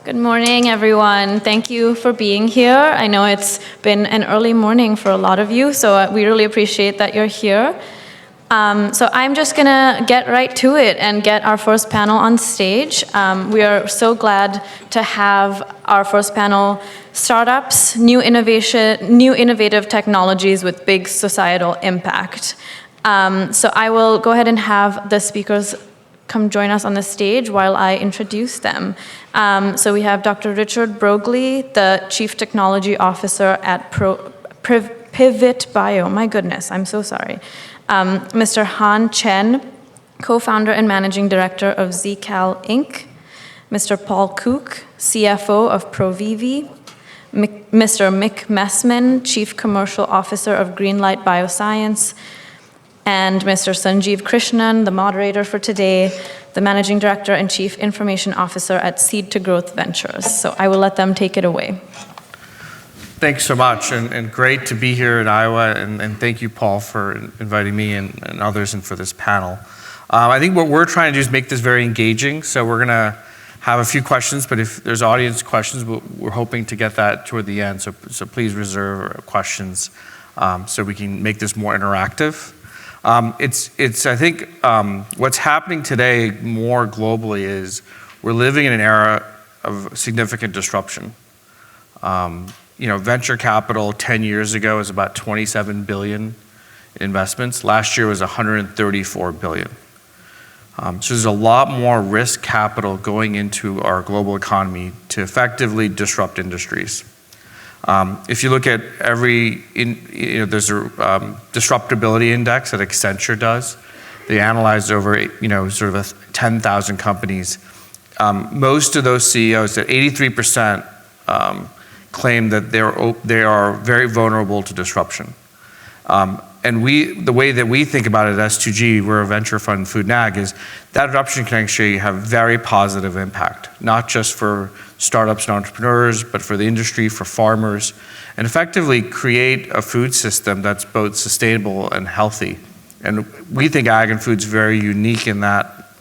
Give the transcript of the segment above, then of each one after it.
Good morning, everyone. Thank you for being here. I know it's been an early morning for a lot of you, so we really appreciate that you're here. So I'm just gonna get right to it and get our first panel on stage. We are so glad to have our first panel, Startups, New Innovative Technologies with Big Societal Impact. So I will go ahead and have the speakers come join us on the stage while I introduce them. So we have Dr. Richard Broglie, the Chief Technology Officer at Pivot Bio. My goodness, I'm so sorry. Mr. Chen, Co-founder and Managing Director of ZeaKal, Inc. Mr. Paul Kook, CFO of Provivi. Mr. Mick Messman, Chief Commercial Officer of GreenLight Bioscience. And Mr. Sanjeev Krishnan, the moderator for today, the Managing Director and Chief Information Officer at Seed to Growth Ventures. So I will let them take it away. Thanks so much, and great to be here in Iowa, and thank you, Paul, for inviting me and others in for this panel. I think what we're trying to do is make this very engaging, so we're gonna have a few questions, but if there's audience questions, we're hoping to get that toward the end, so please reserve questions so we can make this more interactive. I think what's happening today more globally is we're living in an era of significant disruption. Venture capital 10 years ago was about 27 billion in investments. Last year was 134 billion. So there's a lot more risk capital going into our global economy to effectively disrupt industries. If you look at there's a disruptability index that Accenture does. They analyzed over, sort of 10,000 companies. Most of those CEOs, that 83%, claim that they are very vulnerable to disruption. And the way that we think about it at S2G, we're a venture fund, Food and Ag, is that disruption can actually have very positive impact, not just for startups and entrepreneurs, but for the industry, for farmers, and effectively create a food system that's both sustainable and healthy. And we think ag and food's very unique in that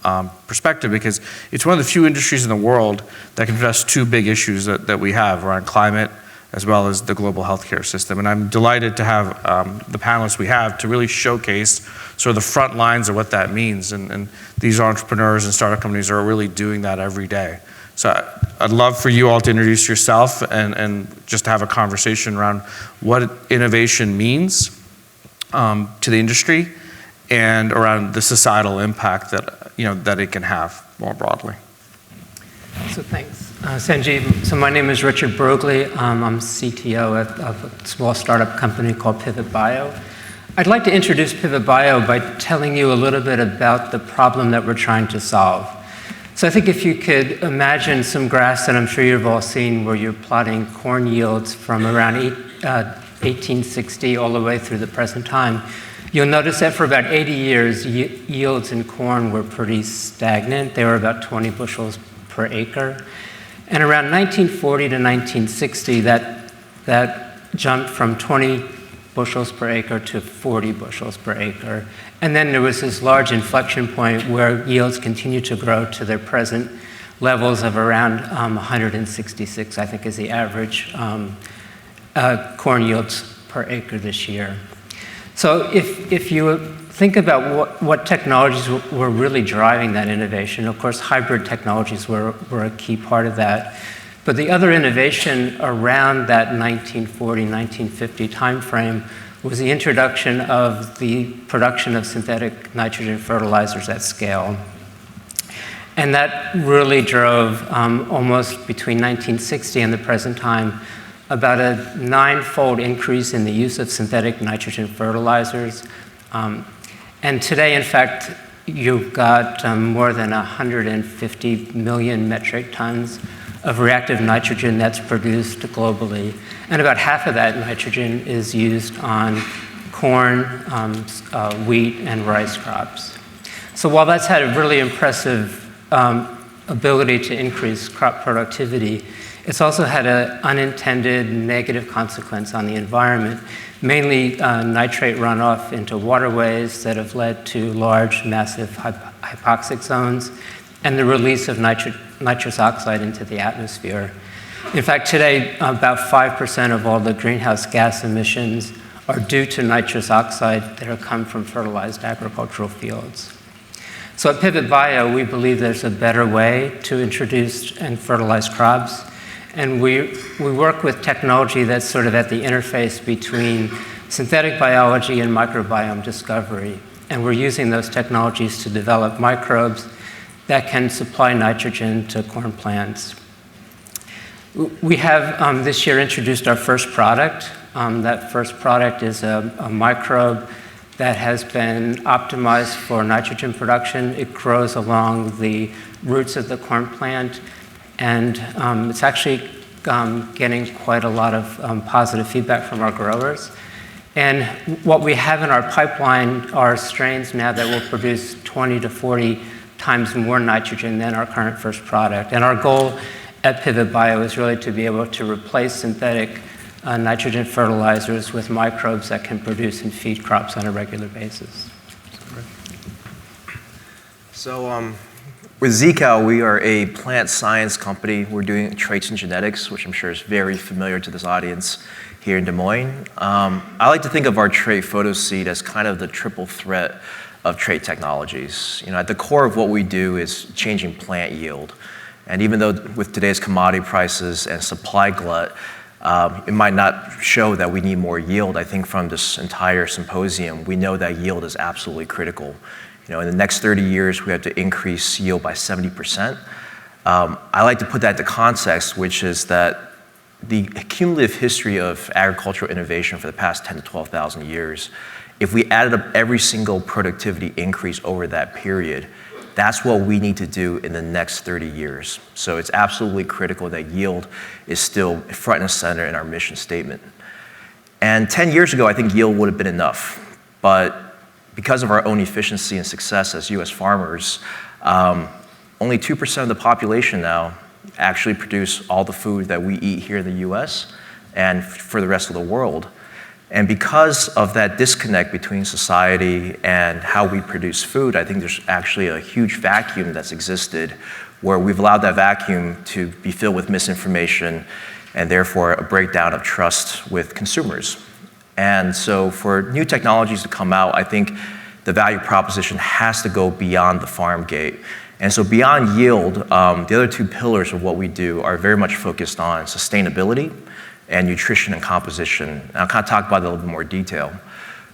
perspective, because it's one of the few industries in the world that can address two big issues that we have around climate as well as the global healthcare system. And I'm delighted to have the panelists we have to really showcase sort of the front lines of what that means. And these entrepreneurs and startup companies are really doing that every day. So I'd love for you all to introduce yourself and just to have a conversation around what innovation means to the industry and around the societal impact that it can have more broadly. So thanks, Sanjeev. So my name is Richard Broglie. I'm CTO of a small startup company called Pivot Bio. I'd like to introduce Pivot Bio by telling you a little bit about the problem that we're trying to solve. So I think if you could imagine some graphs that I'm sure you've all seen where you're plotting corn yields from around 1860 all the way through the present time, you'll notice that for about 80 years, yields in corn were pretty stagnant. They were about 20 bushels per acre. And around 1940 to 1960, that jumped from 20 bushels per acre to 40 bushels per acre. And then there was this large inflection point where yields continued to grow to their present levels of around 166, I think is the average corn yields per acre this year. So if you think about what technologies were really driving that innovation, of course, hybrid technologies were a key part of that. But the other innovation around that 1940, 1950 timeframe was the introduction of the production of synthetic nitrogen fertilizers at scale. And that really drove almost between 1960 and the present time about a 9-fold increase in the use of synthetic nitrogen fertilizers. And today, in fact, you've got more than 150 million metric tons of reactive nitrogen that's produced globally. And about half of that nitrogen is used on corn, wheat, and rice crops. So while that's had a really impressive ability to increase crop productivity, it's also had an unintended negative consequence on the environment, mainly nitrate runoff into waterways that have led to large, massive hypoxic zones and the release of nitrous oxide into the atmosphere. In fact, today, about 5% of all the greenhouse gas emissions are due to nitrous oxide that have come from fertilized agricultural fields. So at Pivot Bio, we believe there's a better way to introduce and fertilize crops. And we work with technology that's sort of at the interface between synthetic biology and microbiome discovery. And we're using those technologies to develop microbes that can supply nitrogen to corn plants. We have this year introduced our first product. That first product is a microbe that has been optimized for nitrogen production. It grows along the roots of the corn plant, and it's actually getting quite a lot of positive feedback from our growers. And what we have in our pipeline are strains now that will produce 20 to 40 times more nitrogen than our current first product. And our goal at Pivot Bio is really to be able to replace synthetic nitrogen fertilizers with microbes that can produce and feed crops on a regular basis. So with ZeaKal, we are a plant science company. We're doing traits and genetics, which I'm sure is very familiar to this audience here in Des Moines. I like to think of our trait PhotoSeed as kind of the triple threat of trait technologies. You know, at the core of what we do is changing plant yield. And even though with today's commodity prices and supply glut, it might not show that we need more yield. I think from this entire symposium, we know that yield is absolutely critical. You know, in the next 30 years, we have to increase yield by 70%. I like to put that into context, which is that the cumulative history of agricultural innovation for the past 10 to 12,000 years, if we added up every single productivity increase over that period, that's what we need to do in the next 30 years. So it's absolutely critical that yield is still front and center in our mission statement. And 10 years ago, I think yield would have been enough. But because of our own efficiency and success as US farmers, only 2% of the population now actually produce all the food that we eat here in the US and for the rest of the world. And because of that disconnect between society and how we produce food, I think there's actually a huge vacuum that's existed where we've allowed that vacuum to be filled with misinformation and therefore a breakdown of trust with consumers. And so for new technologies to come out, I think the value proposition has to go beyond the farm gate. And so beyond yield, the other two pillars of what we do are very much focused on sustainability and nutrition and composition. And I'll kind of talk about that in a little bit more detail.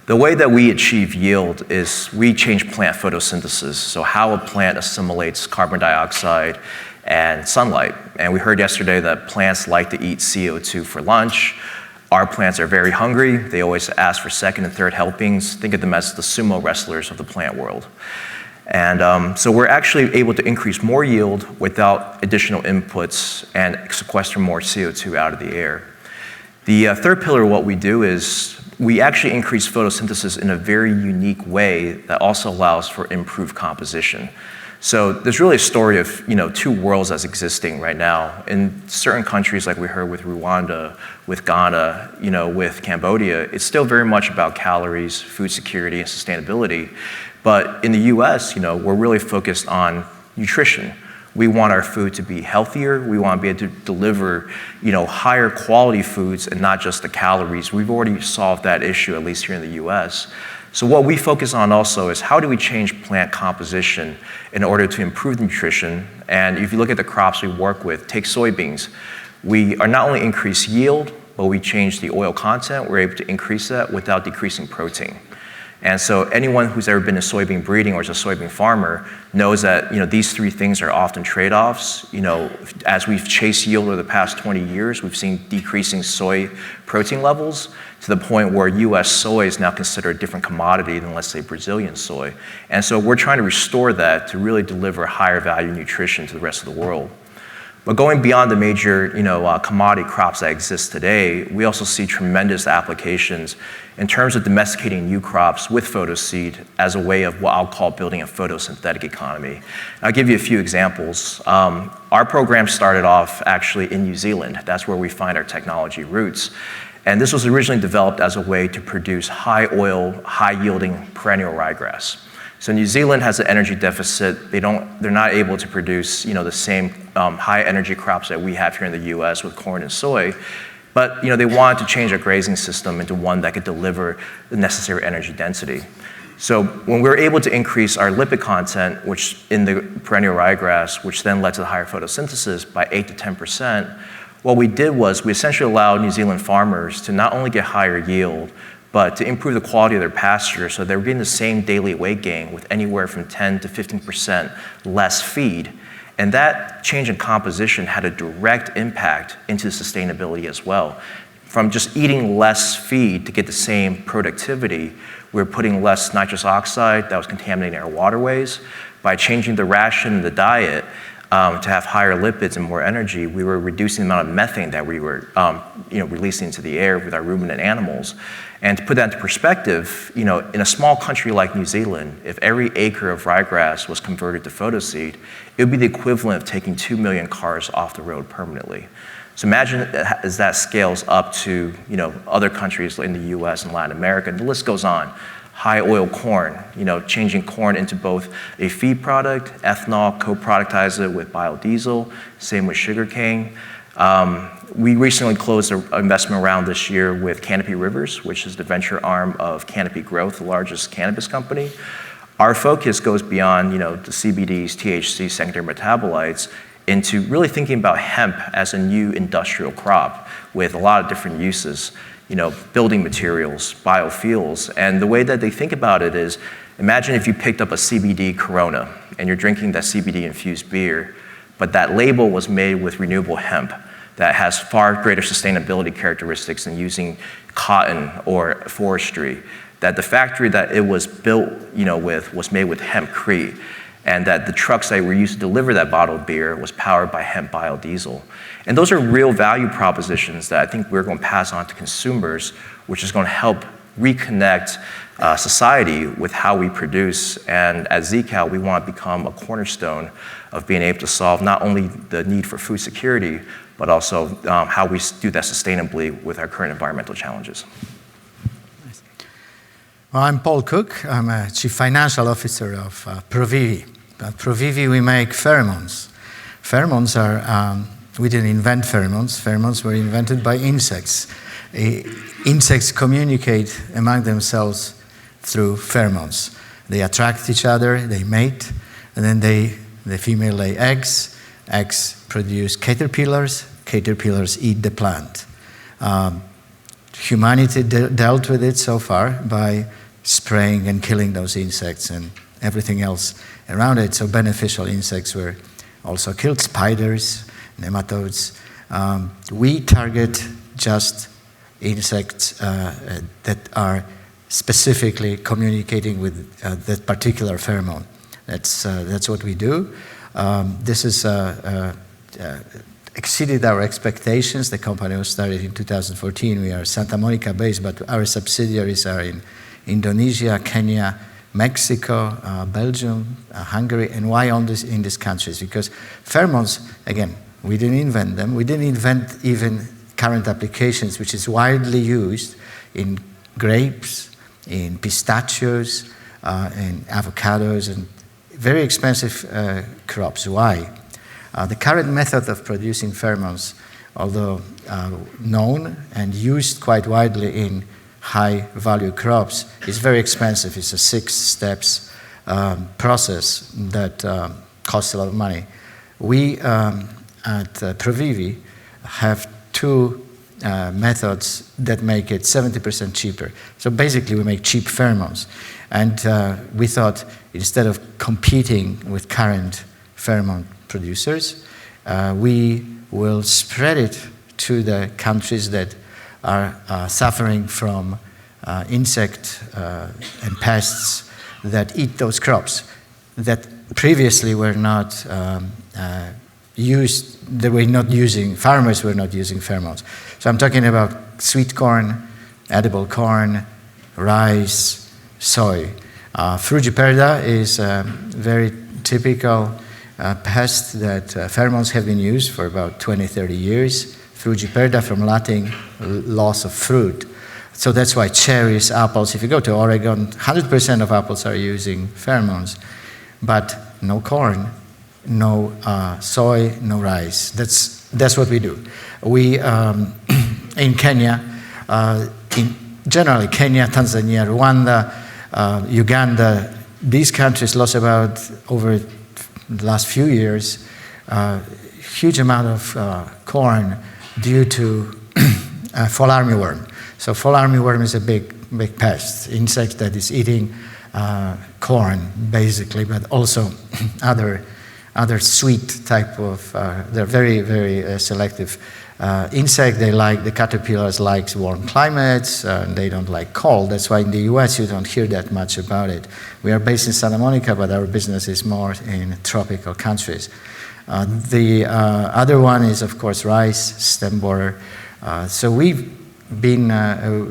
The way that we achieve yield is we change plant photosynthesis, so how a plant assimilates carbon dioxide and sunlight. And we heard yesterday that plants like to eat CO2 for lunch. Our plants are very hungry. They always ask for second and third helpings. Think of them as the sumo wrestlers of the plant world. And so we're actually able to increase more yield without additional inputs and sequester more CO2 out of the air. The third pillar of what we do is we actually increase photosynthesis in a very unique way that also allows for improved composition. So there's really a story of, two worlds that's existing right now. In certain countries, like we heard with Rwanda, with Ghana, with Cambodia, it's still very much about calories, food security, and sustainability. But in the US, we're really focused on nutrition. We want our food to be healthier. We want to be able to deliver, higher quality foods and not just the calories. We've already solved that issue, at least here in the US. So what we focus on also is how do we change plant composition in order to improve nutrition? And if you look at the crops we work with, take soybeans. We are not only increase yield, but we change the oil content. We're able to increase that without decreasing protein. And so anyone who's ever been in soybean breeding or is a soybean farmer knows that these three things are often trade-offs. As we've chased yield over the past 20 years, we've seen decreasing soy protein levels to the point where US soy is now considered a different commodity than, let's say, Brazilian soy. And so we're trying to restore that to really deliver higher value nutrition to the rest of the world. But going beyond the major, commodity crops that exist today, we also see tremendous applications in terms of domesticating new crops with PhotoSeed as a way of what I'll call building a photosynthetic economy. I'll give you a few examples. Our program started off actually in New Zealand. That's where we find our technology roots. And this was originally developed as a way to produce high oil, high yielding perennial ryegrass. So New Zealand has an energy deficit. They're not able to produce, the same high energy crops that we have here in the U.S. with corn and soy. But, they wanted to change our grazing system into one that could deliver the necessary energy density. So when we were able to increase our lipid content, which in the perennial ryegrass, which then led to the higher photosynthesis by 8 to 10%, what we did was we essentially allowed New Zealand farmers to not only get higher yield, but to improve the quality of their pasture, so they were getting the same daily weight gain with anywhere from 10 to 15% less feed. And that change in composition had a direct impact into sustainability as well. From just eating less feed to get the same productivity, we were putting less nitrous oxide that was contaminating our waterways. By changing the ration and the diet to have higher lipids and more energy, we were reducing the amount of methane that we were releasing into the air with our ruminant animals. And to put that into perspective, in a small country like New Zealand, if every acre of ryegrass was converted to photoseed, it would be the equivalent of taking 2 million cars off the road permanently. So imagine as that scales up to other countries in the US and Latin America, and the list goes on. High oil corn, changing corn into both a feed product, ethanol, co-productize it with biodiesel, same with sugarcane. We recently closed an investment round this year with Canopy Rivers, which is the venture arm of Canopy Growth, the largest cannabis company. Our focus goes beyond, the CBDs, THC, secondary metabolites, into really thinking about hemp as a new industrial crop with a lot of different uses, building materials, biofuels. And the way that they think about it is, imagine if you picked up a CBD Corona and you're drinking that CBD-infused beer, but that label was made with renewable hemp that has far greater sustainability characteristics than using cotton or forestry, that the factory that it was built with was made with hempcrete, and that the trucks that were used to deliver that bottled beer was powered by hemp biodiesel. And those are real value propositions that I think we're going to pass on to consumers, which is going to help reconnect society with how we produce. And at ZeaKal, we want to become a cornerstone of being able to solve not only the need for food security, but also how we do that sustainably with our current environmental challenges. Well, I'm Paul Cook. I'm a Chief Financial Officer of Provivi. At Provivi, we make pheromones. Pheromones are, we didn't invent pheromones. Pheromones were invented by insects. Insects communicate among themselves through pheromones. They attract each other, they mate, and then the female lay eggs. Eggs produce caterpillars. Caterpillars eat the plant. Humanity dealt with it so far by spraying and killing those insects and everything else around it. So beneficial insects were also killed, spiders, nematodes. We target just insects that are specifically communicating with that particular pheromone. That's what we do. This is exceeded our expectations. The company was started in 2014. We are Santa Monica based, but our subsidiaries are in Indonesia, Kenya, Mexico, Belgium, Hungary. And why in these countries? Because pheromones, again, we didn't invent them. We didn't invent even current applications, which is widely used in grapes, in pistachios, in avocados, and very expensive crops. Why? The current method of producing pheromones, although known and used quite widely in high-value crops, is very expensive. It's a 6 steps process that costs a lot of money. We at Provivi have 2 methods that make it 70% cheaper. So basically, we make cheap pheromones. And we thought, instead of competing with current pheromone producers, we will spread it to the countries that are suffering from insect and pests that eat those crops that previously were not used, farmers were not using pheromones. So I'm talking about sweet corn, edible corn, rice, soy. Frugiperda is a very typical pest that pheromones have been used for about 20, 30 years. Frugiperda from Latin, loss of fruit. So that's why cherries, apples, if you go to Oregon, 100% of apples are using pheromones, but no corn, no soy, no rice. That's what we do. We, in Kenya, generally Kenya, Tanzania, Rwanda, Uganda, these countries lost about, over the last few years, huge amount of corn due to fall armyworm. So fall armyworm is a big pest, insect that is eating corn basically, but also other sweet type of, they're very, very selective insect. They like, the caterpillars like warm climates, they don't like cold. That's why in the US you don't hear that much about it. We are based in Santa Monica, but our business is more in tropical countries. The other one is, of course, rice, stem borer. So we've been,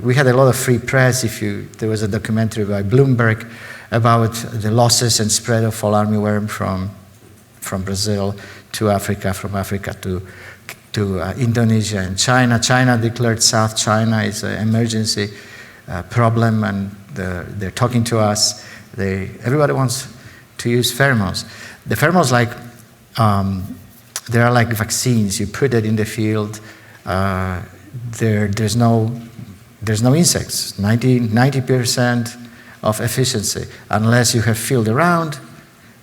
we had a lot of free press. There was a documentary by Bloomberg about the losses and spread of fall armyworm from Brazil to Africa, from Africa to Indonesia and China. China declared South China is an emergency problem, and they're talking to us. Everybody wants to use pheromones. The pheromones, like, they are like vaccines. You put it in the field. There's no insects. 90% of efficiency, unless you have field around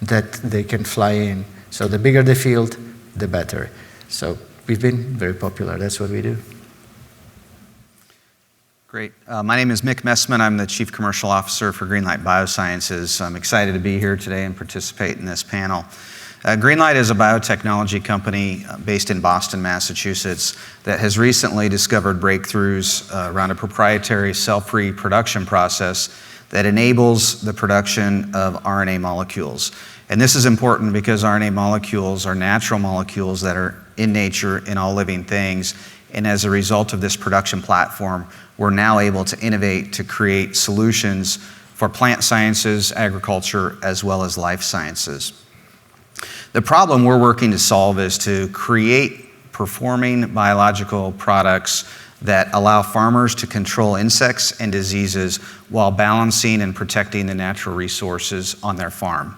that they can fly in. So the bigger the field, the better. So we've been very popular. That's what we do. Great. My name is Mick Messman. I'm the Chief Commercial Officer for GreenLight Biosciences. I'm excited to be here today and participate in this panel. GreenLight is a biotechnology company based in Boston, Massachusetts, that has recently discovered breakthroughs around a proprietary cell-free production process that enables the production of RNA molecules. And this is important because RNA molecules are natural molecules that are in nature in all living things. And as a result of this production platform, we're now able to innovate to create solutions for plant sciences, agriculture, as well as life sciences. The problem we're working to solve is to create performing biological products that allow farmers to control insects and diseases while balancing and protecting the natural resources on their farm.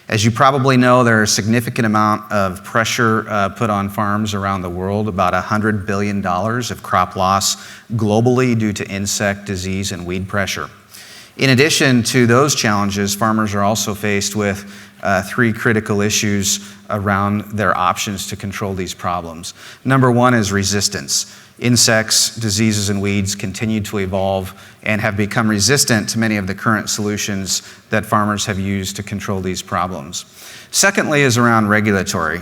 As you probably know, there is a significant amount of pressure put on farms around the world, about $100 billion of crop loss globally due to insect, disease, and weed pressure. In addition to those challenges, farmers are also faced with three critical issues around their options to control these problems. Number one is resistance. Insects, diseases, and weeds continue to evolve and have become resistant to many of the current solutions that farmers have used to control these problems. Secondly is around regulatory.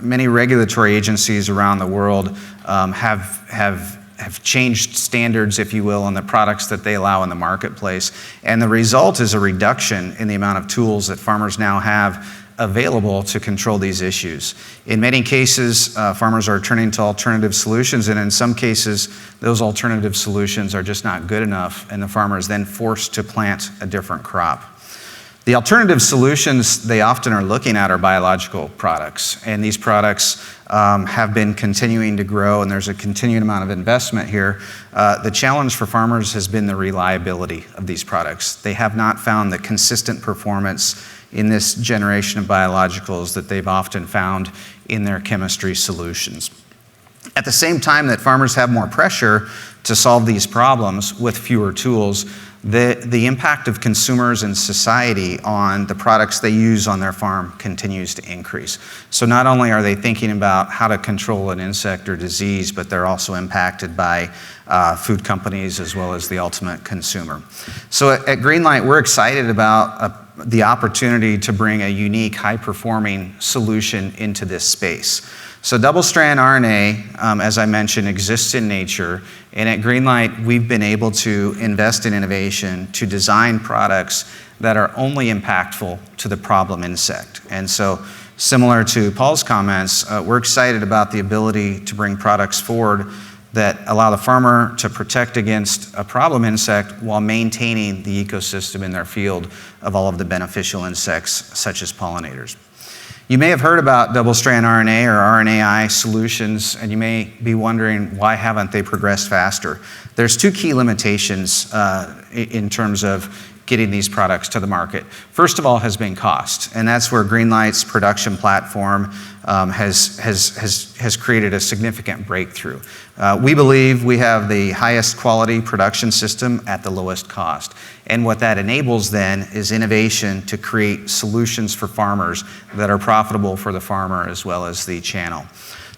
Many regulatory agencies around the world have changed standards, if you will, on the products that they allow in the marketplace. And the result is a reduction in the amount of tools that farmers now have available to control these issues. In many cases, farmers are turning to alternative solutions, and in some cases, those alternative solutions are just not good enough, and the farmer is then forced to plant a different crop. The alternative solutions they often are looking at are biological products, and these products have been continuing to grow, and there's a continued amount of investment here. The challenge for farmers has been the reliability of these products. They have not found the consistent performance in this generation of biologicals that they've often found in their chemistry solutions. At the same time that farmers have more pressure to solve these problems with fewer tools, the impact of consumers and society on the products they use on their farm continues to increase. So not only are they thinking about how to control an insect or disease, but they're also impacted by food companies as well as the ultimate consumer. So at GreenLight, we're excited about the opportunity to bring a unique, high-performing solution into this space. So double-strand RNA, as I mentioned, exists in nature, and at GreenLight, we've been able to invest in innovation to design products that are only impactful to the problem insect. And so, similar to Paul's comments, we're excited about the ability to bring products forward that allow the farmer to protect against a problem insect while maintaining the ecosystem in their field of all of the beneficial insects, such as pollinators. You may have heard about double-strand RNA or RNAi solutions, and you may be wondering why haven't they progressed faster? There's two key limitations in terms of getting these products to the market. First of all has been cost, and that's where GreenLight's production platform has created a significant breakthrough. We believe we have the highest quality production system at the lowest cost. And what that enables then is innovation to create solutions for farmers that are profitable for the farmer as well as the channel.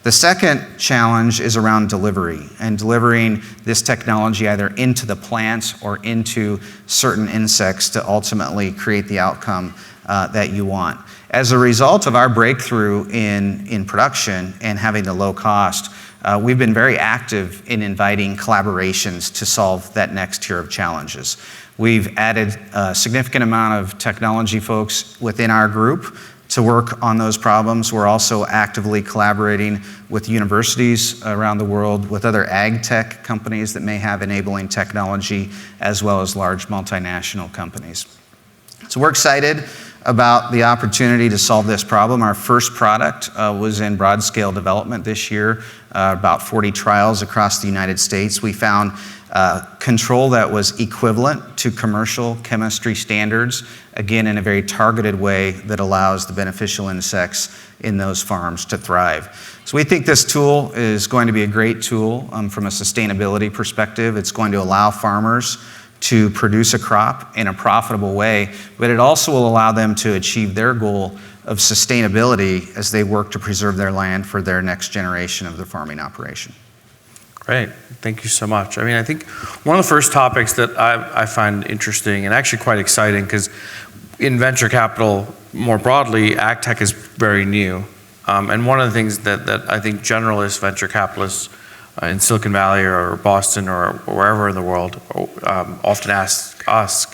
The second challenge is around delivery and delivering this technology either into the plants or into certain insects to ultimately create the outcome that you want. As a result of our breakthrough in production and having the low cost, we've been very active in inviting collaborations to solve that next tier of challenges. We've added a significant amount of technology folks within our group to work on those problems. We're also actively collaborating with universities around the world, with other ag tech companies that may have enabling technology, as well as large multinational companies. So we're excited about the opportunity to solve this problem. Our first product was in broad scale development this year, about 40 trials across the United States. We found control that was equivalent to commercial chemistry standards, again in a very targeted way that allows the beneficial insects in those farms to thrive. So we think this tool is going to be a great tool from a sustainability perspective. It's going to allow farmers to produce a crop in a profitable way, but it also will allow them to achieve their goal of sustainability as they work to preserve their land for their next generation of the farming operation. Great, thank you so much. I mean, I think one of the first topics that I find interesting and actually quite exciting, because in venture capital more broadly, ag tech is very new. And one of the things that I think generalist venture capitalists in Silicon Valley or Boston or wherever in the world often ask us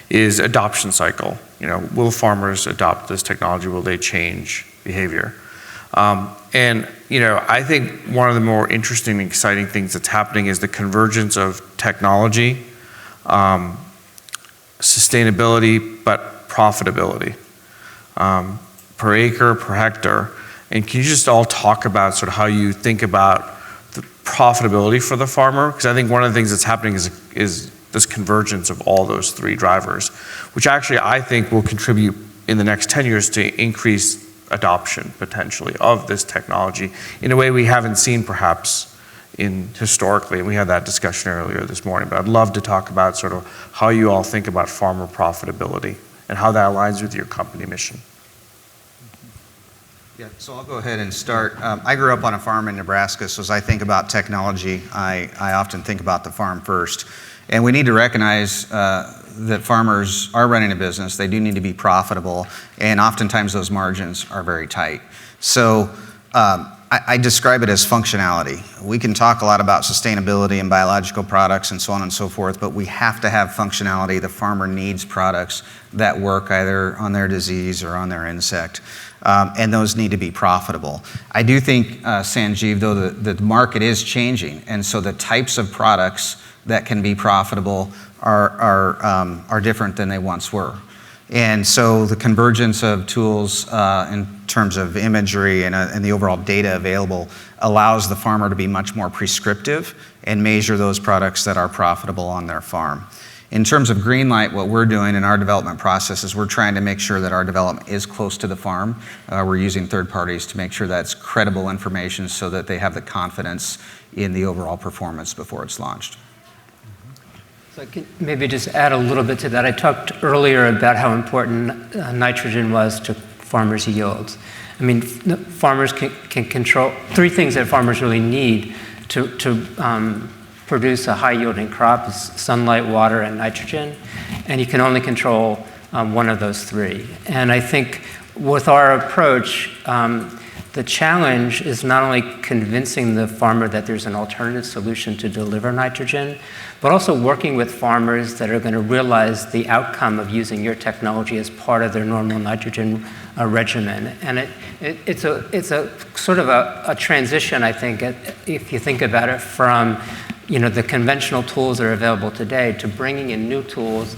is adoption cycle. You know, will farmers adopt this technology? Will they change behavior? And you know, I think one of the more interesting and exciting things that's happening is the convergence of technology, sustainability, but profitability, per acre, per hectare. And can you just all talk about sort of how you think about the profitability for the farmer? Because I think one of the things that's happening is this convergence of all those three drivers, which actually I think will contribute in the next 10 years to increase adoption potentially of this technology in a way we haven't seen perhaps historically, and we had that discussion earlier this morning. But I'd love to talk about sort of how you all think about farmer profitability and how that aligns with your company mission. Yeah, so I'll go ahead and start. I grew up on a farm in Nebraska, so as I think about technology, I often think about the farm first. And we need to recognize that farmers are running a business. They do need to be profitable, and oftentimes those margins are very tight. So I describe it as functionality. We can talk a lot about sustainability and biological products and so on and so forth, but we have to have functionality. The farmer needs products that work either on their disease or on their insect, and those need to be profitable. I do think, Sanjeev, though, the market is changing, and so the types of products that can be profitable are different than they once were. And so the convergence of tools in terms of imagery and the overall data available allows the farmer to be much more prescriptive and measure those products that are profitable on their farm. In terms of GreenLight, what we're doing in our development process is we're trying to make sure that our development is close to the farm. We're using third parties to make sure that's credible information so that they have the confidence in the overall performance before it's launched. So I can maybe just add a little bit to that. I talked earlier about how important nitrogen was to farmers' yields. I mean, farmers can control three things that farmers really need to produce a high-yielding crop: is sunlight, water, and nitrogen. And you can only control one of those three. And I think with our approach, the challenge is not only convincing the farmer that there's an alternative solution to deliver nitrogen, but also working with farmers that are going to realize the outcome of using your technology as part of their normal nitrogen regimen. And it's a sort of a transition, I think, if you think about it, from the conventional tools that are available today to bringing in new tools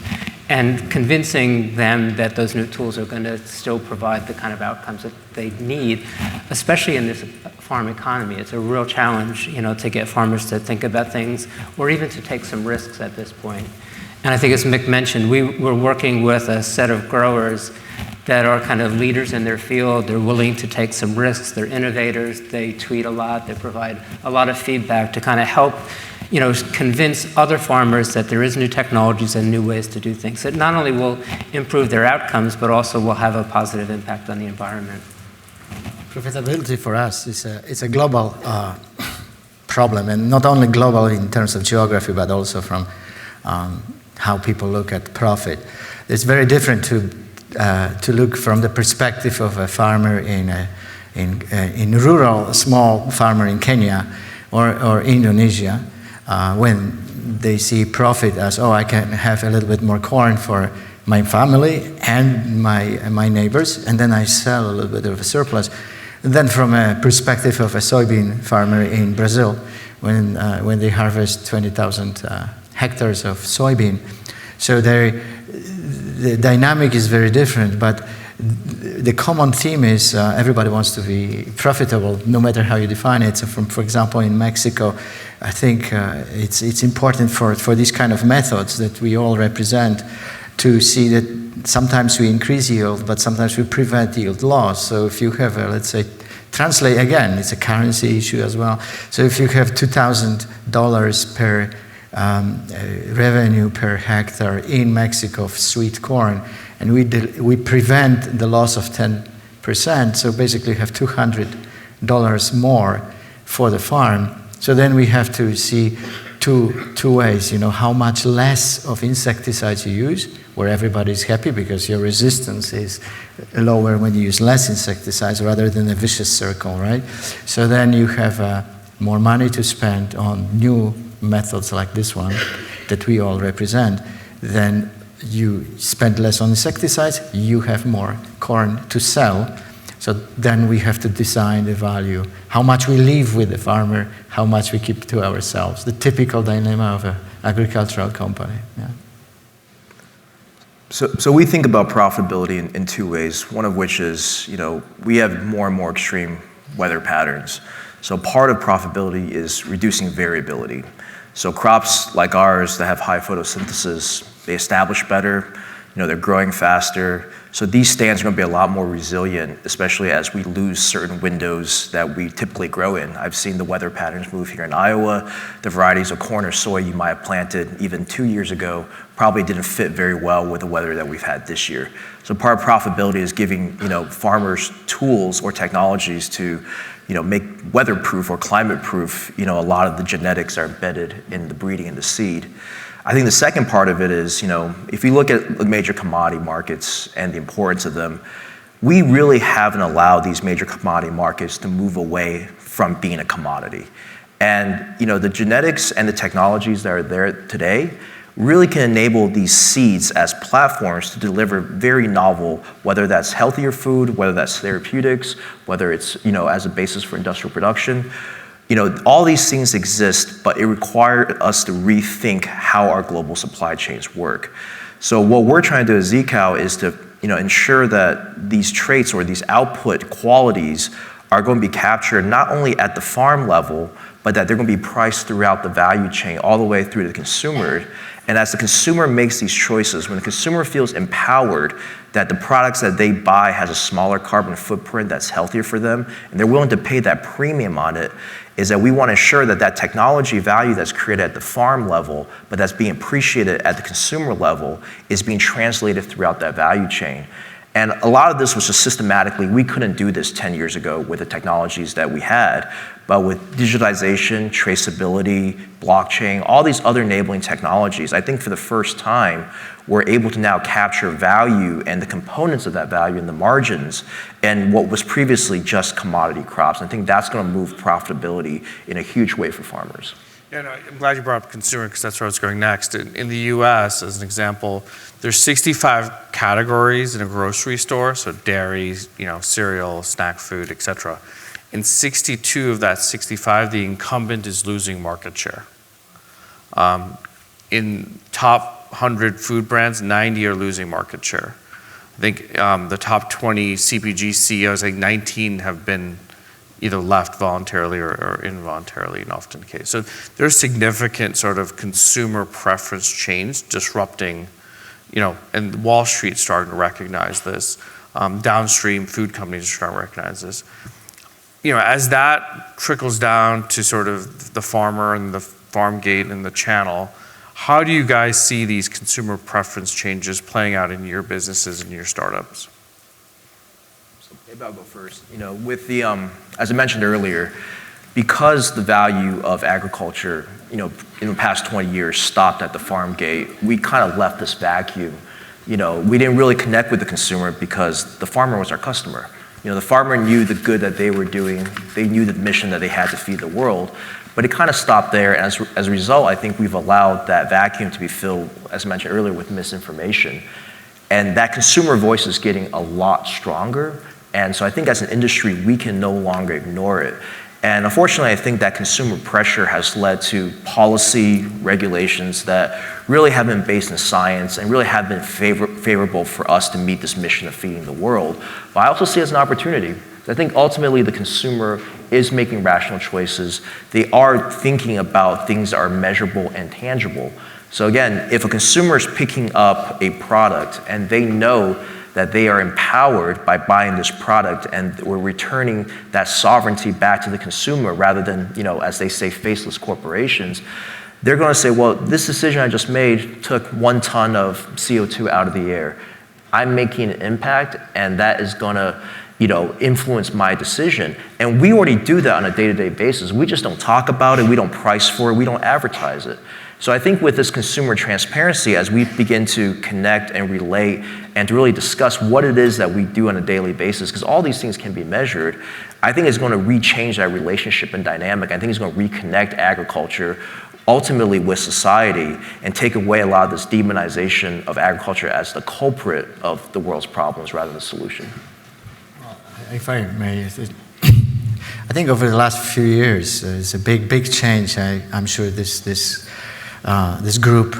and convincing them that those new tools are going to still provide the kind of outcomes that they need, especially in this farm economy. It's a real challenge, to get farmers to think about things or even to take some risks at this point. And I think, as Mick mentioned, we're working with a set of growers that are kind of leaders in their field. They're willing to take some risks. They're innovators. They tweet a lot. They provide a lot of feedback to kind of help convince other farmers that there is new technologies and new ways to do things that not only will improve their outcomes, but also will have a positive impact on the environment. Profitability for us is a global problem, and not only global in terms of geography, but also from how people look at profit. It's very different to look from the perspective of a farmer in rural, small farmer in Kenya or Indonesia, when they see profit as, I can have a little bit more corn for my family and my neighbors, and then I sell a little bit of a surplus. And then from a perspective of a soybean farmer in Brazil, when they harvest 20,000 hectares of soybean. So the dynamic is very different, but the common theme is everybody wants to be profitable, no matter how you define it. So for example, in Mexico, I think it's important for these kind of methods that we all represent to see that sometimes we increase yield, but sometimes we prevent yield loss. So if you have let's say, translate again, it's a currency issue as well. So if you have $2,000 per revenue per hectare in Mexico of sweet corn, and we prevent the loss of 10%, so basically you have $200 more for the farm. So then we have to see two ways, how much less of insecticides you use, where everybody's happy because your resistance is lower when you use less insecticides rather than a vicious circle, right? So then you have more money to spend on new methods like this one that we all represent. Then you spend less on insecticides, you have more corn to sell. So then we have to design the value, how much we leave with the farmer, how much we keep to ourselves. The typical dilemma of an agricultural company. Yeah. So we think about profitability in two ways, one of which is, we have more and more extreme weather patterns. So part of profitability is reducing variability. So crops like ours that have high photosynthesis, they establish better, they're growing faster. So these stands are going to be a lot more resilient, especially as we lose certain windows that we typically grow in. I've seen the weather patterns move here in Iowa. The varieties of corn or soy you might have planted even 2 years ago probably didn't fit very well with the weather that we've had this year. So part of profitability is giving farmers tools or technologies to make weatherproof or climate-proof, a lot of the genetics are embedded in the breeding and the seed. I think the second part of it is, if you look at the major commodity markets and the importance of them, we really haven't allowed these major commodity markets to move away from being a commodity. And, the genetics and the technologies that are there today really can enable these seeds as platforms to deliver very novel, whether that's healthier food, whether that's therapeutics, whether it's, as a basis for industrial production. All these things exist, but it required us to rethink how our global supply chains work. So what we're trying to do at ZeaKal is to, ensure that these traits or these output qualities are going to be captured not only at the farm level, but that they're going to be priced throughout the value chain all the way through to the consumer. And as the consumer makes these choices, when the consumer feels empowered that the products that they buy has a smaller carbon footprint that's healthier for them, and they're willing to pay that premium on it, is that we want to ensure that that technology value that's created at the farm level, but that's being appreciated at the consumer level, is being translated throughout that value chain. And a lot of this was just systematically, we couldn't do this 10 years ago with the technologies that we had, but with digitization, traceability, blockchain, all these other enabling technologies, I think for the first time, we're able to now capture value and the components of that value and the margins and what was previously just commodity crops. I think that's going to move profitability in a huge way for farmers. Yeah, no, I'm glad you brought up consumer because that's where I was going next. In the US, as an example, there's 65 categories in a grocery store, so dairy, cereal, snack food, et cetera. In 62 of that 65, the incumbent is losing market share. In top 100 food brands, 90 are losing market share. I think the top 20 CPG CEOs, I think 19 have been either left voluntarily or involuntarily in often the case. So there's significant sort of consumer preference change disrupting, and Wall Street's starting to recognize this. Downstream food companies are starting to recognize this. As that trickles down to sort of the farmer and the farm gate and the channel, how do you guys see these consumer preference changes playing out in your businesses and your startups? So maybe I'll go first. With the, as I mentioned earlier, because the value of agriculture, in the past 20 years stopped at the farm gate, we kind of left this vacuum. We didn't really connect with the consumer because the farmer was our customer. The farmer knew the good that they were doing. They knew the mission that they had to feed the world. But it kind of stopped there. And as a result, I think we've allowed that vacuum to be filled, as I mentioned earlier, with misinformation. And that consumer voice is getting a lot stronger. And so I think as an industry, we can no longer ignore it. And unfortunately, I think that consumer pressure has led to policy regulations that really have been based in science and really have been favorable for us to meet this mission of feeding the world. But I also see it as an opportunity. I think ultimately the consumer is making rational choices. They are thinking about things that are measurable and tangible. So again, if a consumer is picking up a product and they know that they are empowered by buying this product and we're returning that sovereignty back to the consumer rather than, as they say, faceless corporations, they're going to say, well, this decision I just made took 1 ton of CO2 out of the air. I'm making an impact, and that is going to influence my decision. And we already do that on a day-to-day basis. We just don't talk about it, we don't price for it, we don't advertise it. So I think with this consumer transparency, as we begin to connect and relate and to really discuss what it is that we do on a daily basis, because all these things can be measured, I think it's going to re-change that relationship and dynamic. I think it's going to reconnect agriculture ultimately with society and take away a lot of this demonization of agriculture as the culprit of the world's problems rather than the solution. If I may, I think over the last few years, it's a big change. I'm sure this group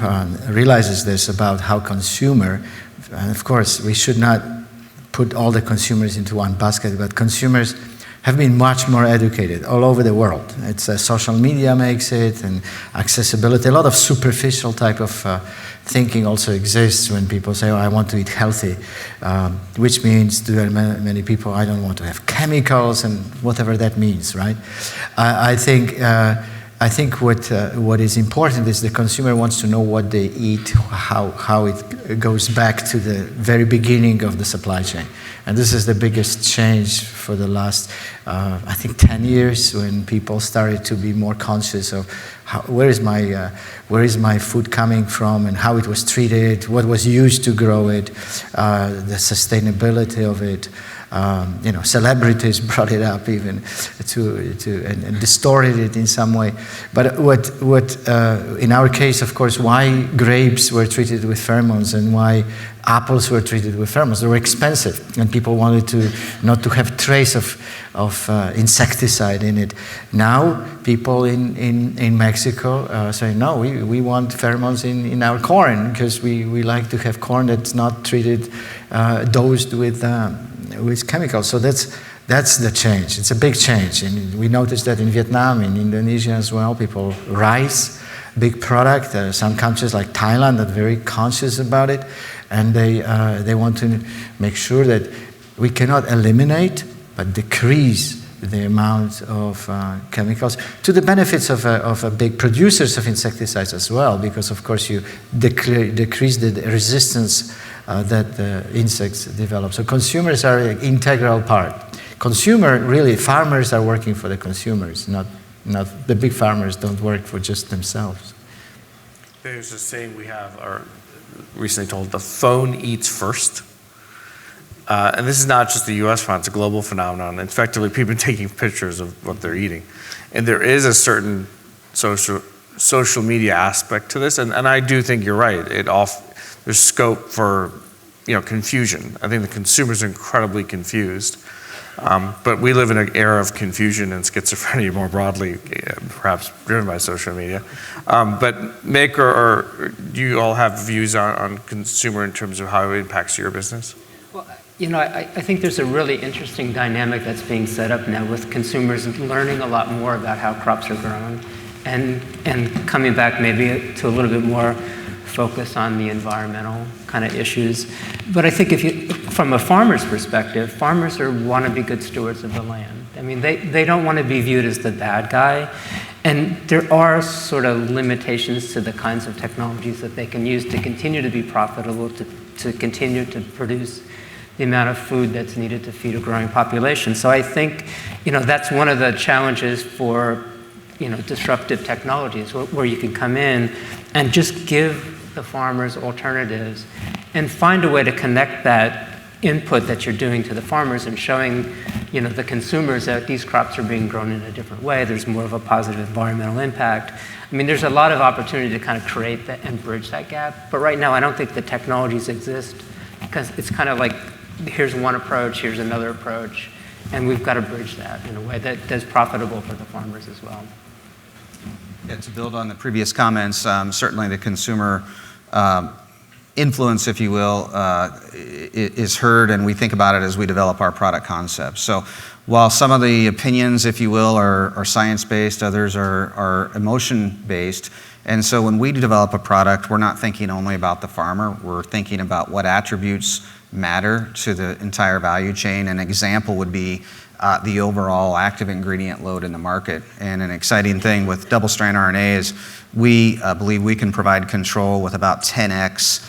realizes this about how consumer, and of course, we should not put all the consumers into one basket, but consumers have been much more educated all over the world. It's social media makes it, and accessibility. A lot of superficial type of thinking also exists when people say, oh, I want to eat healthy, which means to many people, I don't want to have chemicals and whatever that means, right? I think what is important is the consumer wants to know what they eat, how it goes back to the very beginning of the supply chain. And this is the biggest change for the last, I think, 10 years when people started to be more conscious of where is my food coming from and how it was treated, what was used to grow it, the sustainability of it. Celebrities brought it up even and distorted it in some way. But what in our case, of course, why grapes were treated with pheromones and why apples were treated with pheromones? They were expensive, and people wanted not to have trace of insecticide in it. Now, people in Mexico say, no, we want pheromones in our corn because we like to have corn that's not treated, dosed with chemicals. So that's the change. It's a big change. And we noticed that in Vietnam, in Indonesia as well, rice, big product. There are some countries like Thailand that are very conscious about it. And they want to make sure that we cannot eliminate, but decrease the amount of chemicals to the benefits of big producers of insecticides as well, because of course you decrease the resistance that the insects develop. So consumers are an integral part. Farmers are working for the consumers, not the big farmers don't work for just themselves. There's a saying we have recently told, the phone eats first. And this is not just the US phenomenon, it's a global phenomenon. Effectively, people are taking pictures of what they're eating. And there is a certain social media aspect to this, and I do think you're right. There's scope for confusion. I think the consumer's incredibly confused. But we live in an era of confusion and schizophrenia more broadly, perhaps driven by social media. But Mick, or do you all have views on consumer in terms of how it impacts your business? Well, I think there's a really interesting dynamic that's being set up now with consumers learning a lot more about how crops are grown and coming back maybe to a little bit more focus on the environmental kind of issues. But I think from a farmer's perspective, farmers want to be good stewards of the land. I mean, they don't want to be viewed as the bad guy. And there are sort of limitations to the kinds of technologies that they can use to continue to be profitable, to continue to produce the amount of food that's needed to feed a growing population. So I think, that's one of the challenges for, disruptive technologies, where you can come in and just give the farmers alternatives and find a way to connect that input that you're doing to the farmers and showing, the consumers that these crops are being grown in a different way. There's more of a positive environmental impact. I mean, there's a lot of opportunity to kind of create that and bridge that gap. But right now, I don't think the technologies exist because it's kind of like, here's one approach, here's another approach, and we've got to bridge that in a way that's profitable for the farmers as well. Yeah, to build on the previous comments, certainly the consumer influence, if you will, is heard, and we think about it as we develop our product concepts. So while some of the opinions, if you will, are science-based, others are emotion-based. And so when we develop a product, we're not thinking only about the farmer, we're thinking about what attributes matter to the entire value chain. An example would be the overall active ingredient load in the market. And an exciting thing with double-strand RNA is we believe we can provide control with about 10x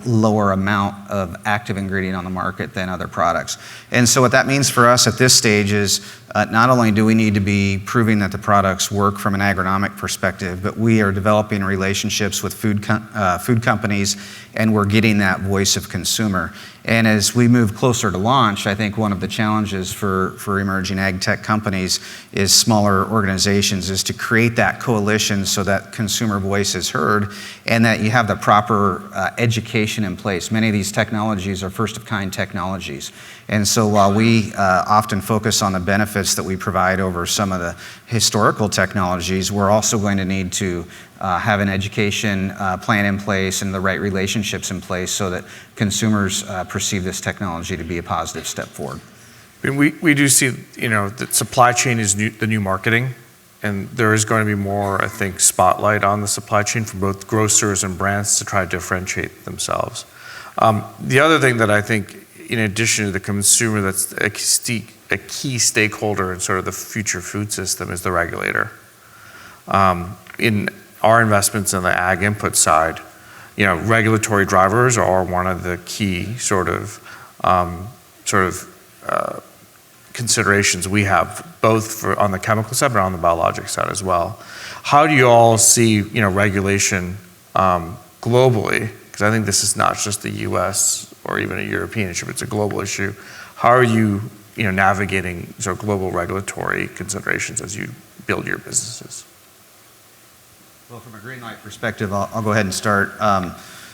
lower amount of active ingredient on the market than other products. And so what that means for us at this stage is not only do we need to be proving that the products work from an agronomic perspective, but we are developing relationships with food companies, and we're getting that voice of consumer. And as we move closer to launch, I think one of the challenges for emerging ag tech companies is smaller organizations is to create that coalition so that consumer voice is heard and that you have the proper education in place. Many of these technologies are first-of-kind technologies. And so while we often focus on the benefits that we provide over some of the historical technologies, we're also going to need to have an education plan in place and the right relationships in place so that consumers perceive this technology to be a positive step forward. We do see, that supply chain is the new marketing, and there is going to be more, I think, spotlight on the supply chain for both grocers and brands to try to differentiate themselves. The other thing that I think, in addition to the consumer, that's a key stakeholder in sort of the future food system is the regulator. In our investments in the ag input side, regulatory drivers are one of the key sort of considerations we have, both on the chemical side but on the biologic side as well. How do you all see, regulation globally? Because I think this is not just a U.S. or even a European issue, but it's a global issue. How are you, navigating sort of global regulatory considerations as you build your businesses? Well, from a GreenLight perspective, I'll go ahead and start.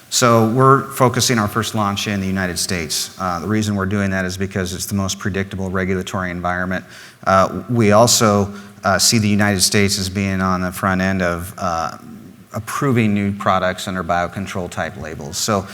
So we're focusing our first launch in the United States. The reason we're doing that is because it's the most predictable regulatory environment. We also see the United States as being on the front end of approving new products under biocontrol type labels. So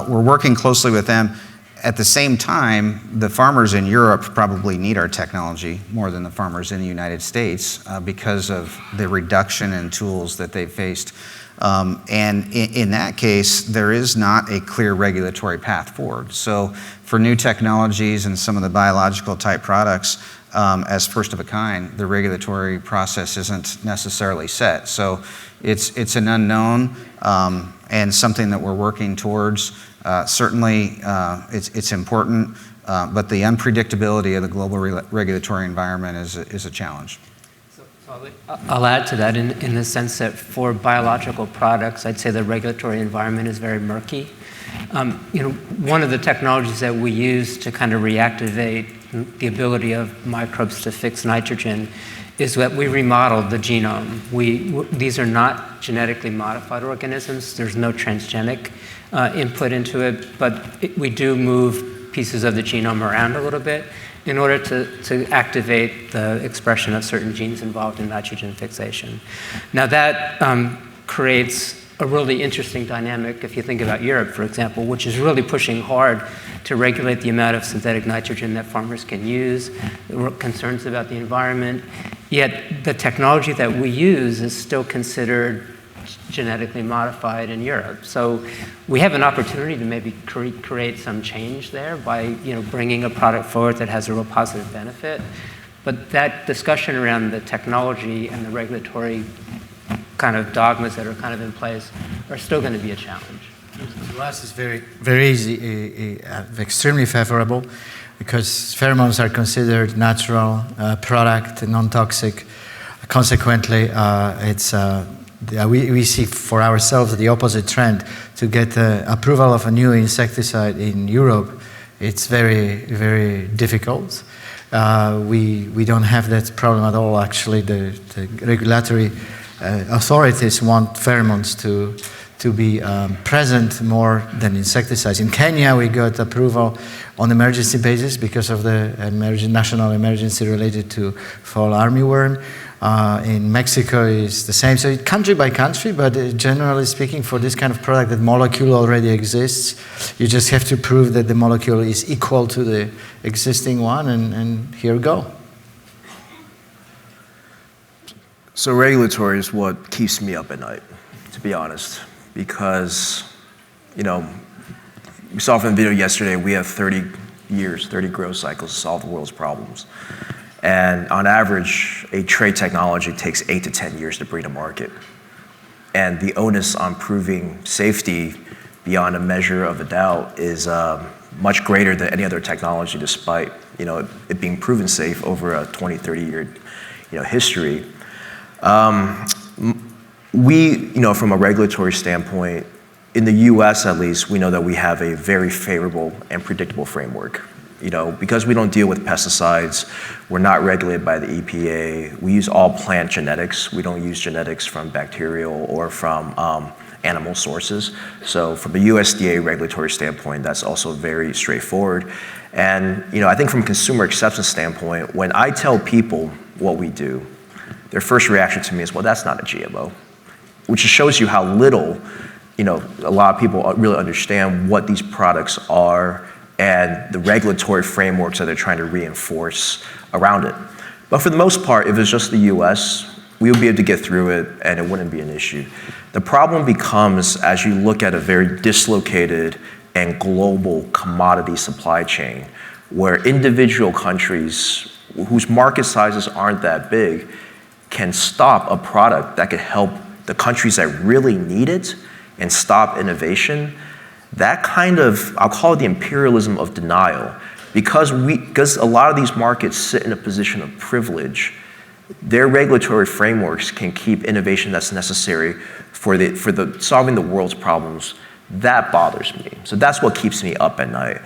we're working closely with them. At the same time, the farmers in Europe probably need our technology more than the farmers in the United States because of the reduction in tools that they've faced. And in that case, there is not a clear regulatory path forward. So for new technologies and some of the biological type products, as first of a kind, the regulatory process isn't necessarily set. So it's an unknown and something that we're working towards. Certainly, it's important, but the unpredictability of the global regulatory environment is a challenge. I'll add to that in the sense that for biological products, I'd say the regulatory environment is very murky. One of the technologies that we use to kind of reactivate the ability of microbes to fix nitrogen is that we remodeled the genome. These are not genetically modified organisms. There's no transgenic input into it, but we do move pieces of the genome around a little bit. in order to activate the expression of certain genes involved in nitrogen fixation. Now that creates a really interesting dynamic if you think about Europe, for example, which is really pushing hard to regulate the amount of synthetic nitrogen that farmers can use, concerns about the environment, yet the technology that we use is still considered genetically modified in Europe. So we have an opportunity to maybe create some change there by bringing a product forward that has a real positive benefit. But that discussion around the technology and the regulatory kind of dogmas that are kind of in place are still going to be a challenge. To us, it's very easy, extremely favorable, because pheromones are considered natural product, non-toxic. Consequently, we see for ourselves the opposite trend. To get approval of a new insecticide in Europe, it's very, very difficult. We don't have that problem at all. Actually, the regulatory authorities want pheromones to be present more than insecticides. In Kenya, we got approval on emergency basis because of the national emergency related to fall armyworm. In Mexico, it's the same. So country by country, but generally speaking, for this kind of product, that molecule already exists. You just have to prove that the molecule is equal to the existing one, and here we go. So regulatory is what keeps me up at night, to be honest, because, we saw from the video yesterday, we have 30 years, 30 growth cycles to solve the world's problems. And on average, a trait technology takes 8 to 10 years to bring to market. And the onus on proving safety beyond a measure of a doubt is much greater than any other technology, despite, it being proven safe over a 20, 30-year, history. We, from a regulatory standpoint, in the US at least, we know that we have a very favorable and predictable framework. Because we don't deal with pesticides, we're not regulated by the EPA. We use all plant genetics. We don't use genetics from bacterial or from animal sources. So from a USDA regulatory standpoint, that's also very straightforward. And I think from a consumer acceptance standpoint, when I tell people what we do, their first reaction to me is, well, that's not a GMO, which just shows you how little, a lot of people really understand what these products are and the regulatory frameworks that they're trying to reinforce around it. But for the most part, if it's just the US, we would be able to get through it and it wouldn't be an issue. The problem becomes as you look at a very dislocated and global commodity supply chain, where individual countries whose market sizes aren't that big can stop a product that could help the countries that really need it and stop innovation. That kind of, I'll call it the imperialism of denial, because a lot of these markets sit in a position of privilege, their regulatory frameworks can keep innovation that's necessary for solving the world's problems. That bothers me. So that's what keeps me up at night.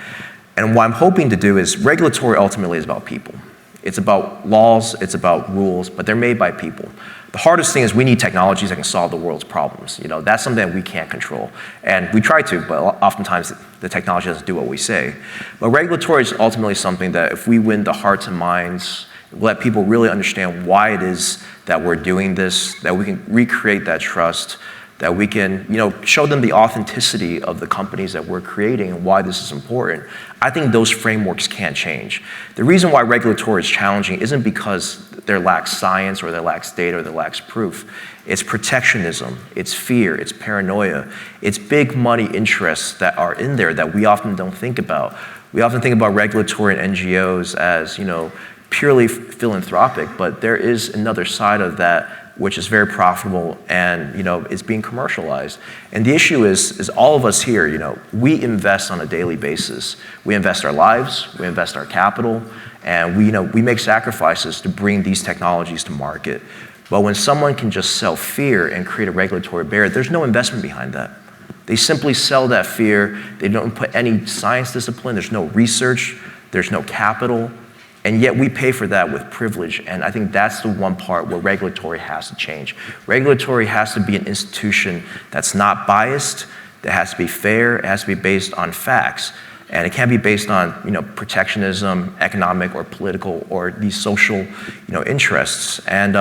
And what I'm hoping to do is, regulatory ultimately is about people. It's about laws, it's about rules, but they're made by people. The hardest thing is we need technologies that can solve the world's problems. That's something that we can't control. And we try to, but oftentimes the technology doesn't do what we say. But regulatory is ultimately something that if we win the hearts and minds, let people really understand why it is that we're doing this, that we can recreate that trust, that we can, show them the authenticity of the companies that we're creating and why this is important. I think those frameworks can't change. The reason why regulatory is challenging isn't because there lacks science or there lacks data or there lacks proof. It's protectionism, it's fear, it's paranoia, it's big money interests that are in there that we often don't think about. We often think about regulatory and NGOs as, purely philanthropic, but there is another side of that which is very profitable and is being commercialized. And the issue is all of us here, we invest on a daily basis. We invest our lives, we invest our capital, and we make sacrifices to bring these technologies to market. But when someone can just sell fear and create a regulatory barrier, there's no investment behind that. They simply sell that fear. They don't put any science discipline. There's no research. There's no capital. And yet we pay for that with privilege. And I think that's the one part where regulatory has to change. Regulatory has to be an institution that's not biased, that has to be fair, it has to be based on facts. And it can't be based on, protectionism, economic or political or these social, interests. And,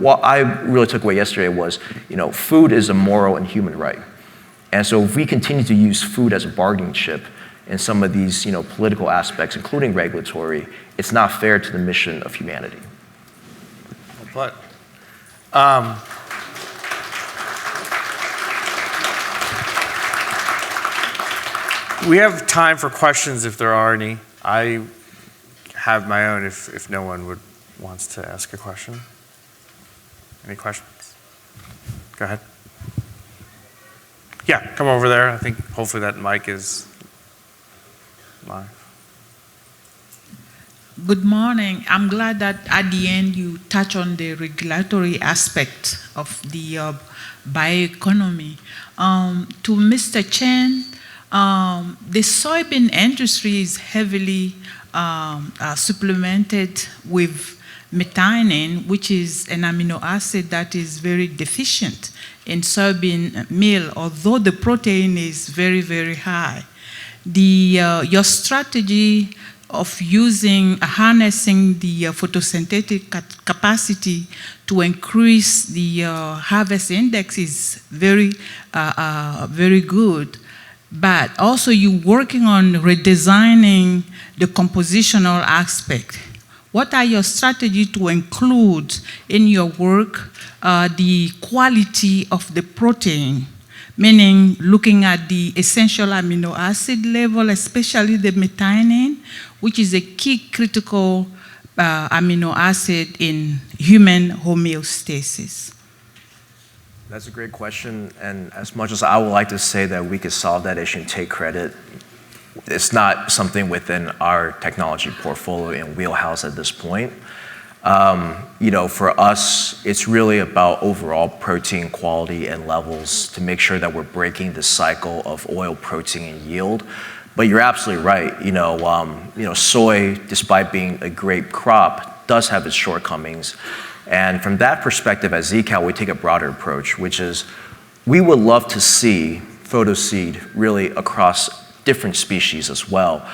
what I really took away yesterday was, food is a moral and human right. And so if we continue to use food as a bargaining chip in some of these, political aspects, including regulatory, it's not fair to the mission of humanity. But, we have time for questions if there are any. I have my own if no one wants to ask a question. Any questions? Go ahead. Yeah, come over there. I think hopefully that mic is live. Good morning. I'm glad that at the end you touch on the regulatory aspect of the bioeconomy. To Mr. Chen, the soybean industry is heavily supplemented with methionine, which is an amino acid that is very deficient in soybean meal, although the protein is very, very high. Your strategy of harnessing the photosynthetic capacity to increase the harvest index is very, very good. But also you're working on redesigning the compositional aspect. What are your strategies to include in your work the quality of the protein, meaning looking at the essential amino acid level, especially the methionine, which is a key critical amino acid in human homeostasis? That's a great question, and as much as I would like to say that we could solve that issue and take credit, it's not something within our technology portfolio and wheelhouse at this point. For us, it's really about overall protein quality and levels to make sure that we're breaking the cycle of oil, protein, and yield. But you're absolutely right. Soy, despite being a great crop, does have its shortcomings. And from that perspective, at ZeaKal, we take a broader approach, which is we would love to see photoseed really across different species as well.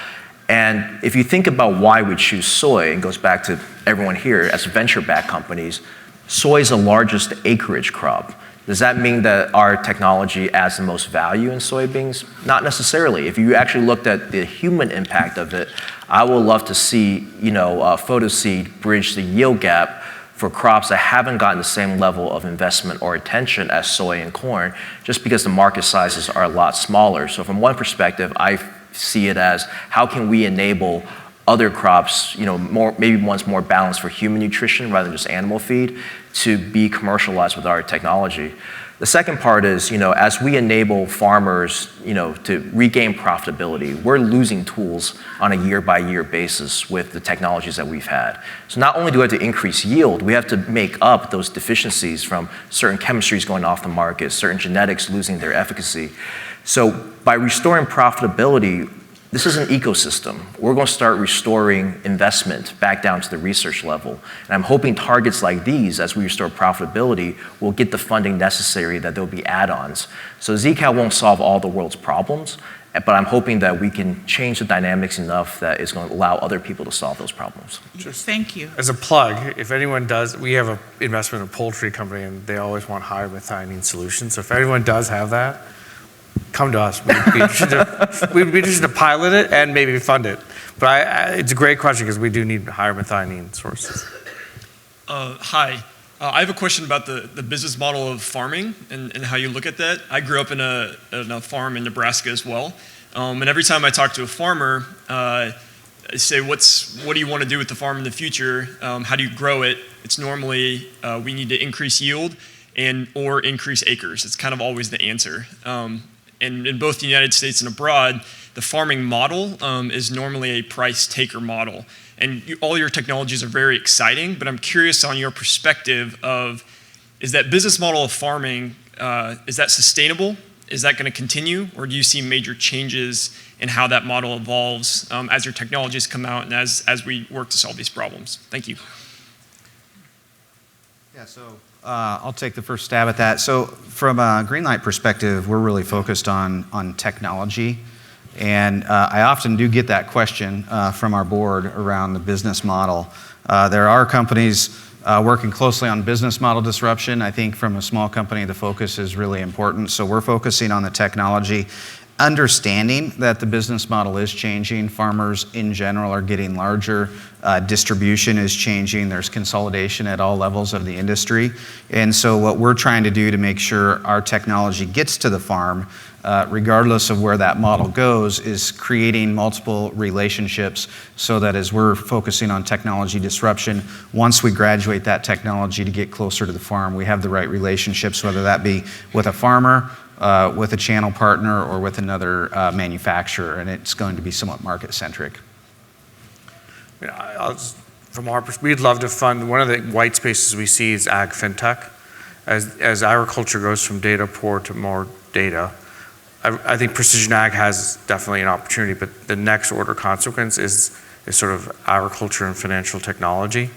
And if you think about why we choose soy, it goes back to everyone here as venture-backed companies, soy is the largest acreage crop. Does that mean that our technology adds the most value in soybeans? Not necessarily. If you actually looked at the human impact of it, I would love to see, photoseed bridge the yield gap for crops that haven't gotten the same level of investment or attention as soy and corn, just because the market sizes are a lot smaller. So from one perspective, I see it as how can we enable other crops, maybe ones more balanced for human nutrition rather than just animal feed, to be commercialized with our technology. The second part is, as we enable farmers, to regain profitability, we're losing tools on a year-by-year basis with the technologies that we've had. So not only do we have to increase yield, we have to make up those deficiencies from certain chemistries going off the market, certain genetics losing their efficacy. So by restoring profitability, this is an ecosystem. We're going to start restoring investment back down to the research level. And I'm hoping targets like these, as we restore profitability, will get the funding necessary, that there'll be add-ons. So ZeaKal won't solve all the world's problems, but I'm hoping that we can change the dynamics enough that it's going to allow other people to solve those problems. Thank you. As a plug, if anyone does, we have an investment in a poultry company and they always want higher methionine solutions. So if anyone does have that, come to us. We'd be interested to pilot it and maybe fund it. But it's a great question because we do need higher methionine sources. Hi. I have a question about the business model of farming and how you look at that. I grew up in a farm in Nebraska as well. And every time I talk to a farmer, I say, what do you want to do with the farm in the future? How do you grow it? It's normally we need to increase yield or increase acres. It's kind of always the answer. And in both the United States and abroad, the farming model is normally a price taker model. And all your technologies are very exciting, but I'm curious on your perspective of, is that business model of farming, is that sustainable? Is that going to continue? Or do you see major changes in how that model evolves as your technologies come out and as we work to solve these problems? Thank you. Yeah, so I'll take the first stab at that. So from a GreenLight perspective, we're really focused on technology And I often do get that question from our board around the business model. There are companies working closely on business model disruption. I think from a small company, the focus is really important. So we're focusing on the technology, understanding that the business model is changing. Farmers in general are getting larger. Distribution is changing. There's consolidation at all levels of the industry. And so what we're trying to do to make sure our technology gets to the farm, regardless of where that model goes, is creating multiple relationships so that as we're focusing on technology disruption, once we graduate that technology to get closer to the farm, we have the right relationships, whether that be with a farmer, with a channel partner, or with another manufacturer, and it's going to be somewhat market-centric. From our perspective, we'd love to fund, one of the white spaces we see is ag fintech. As agriculture goes from data poor to more data, I think precision ag has definitely an opportunity, but the next order consequence is sort of agriculture and financial technology,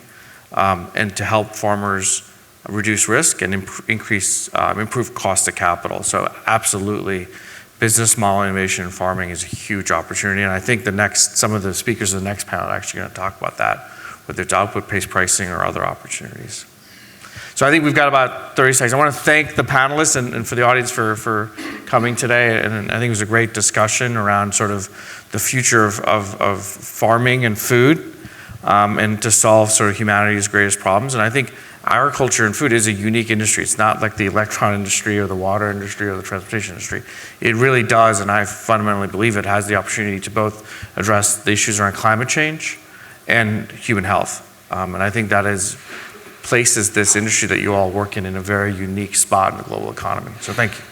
and to help farmers reduce risk and improve cost of capital. So absolutely, business model innovation in farming is a huge opportunity, and I think some of the speakers of the next panel are actually going to talk about that, whether it's output-based pricing or other opportunities. So I think we've got about 30 seconds. I want to thank the panelists and for the audience for coming today, and I think it was a great discussion around sort of the future of farming and food, and to solve sort of humanity's greatest problems. And I think agriculture and food is a unique industry. It's not like the electron industry or the water industry or the transportation industry. It really does, and I fundamentally believe it has the opportunity to both address the issues around climate change and human health. And I think that places this industry that you all work in a very unique spot in the global economy. So thank you.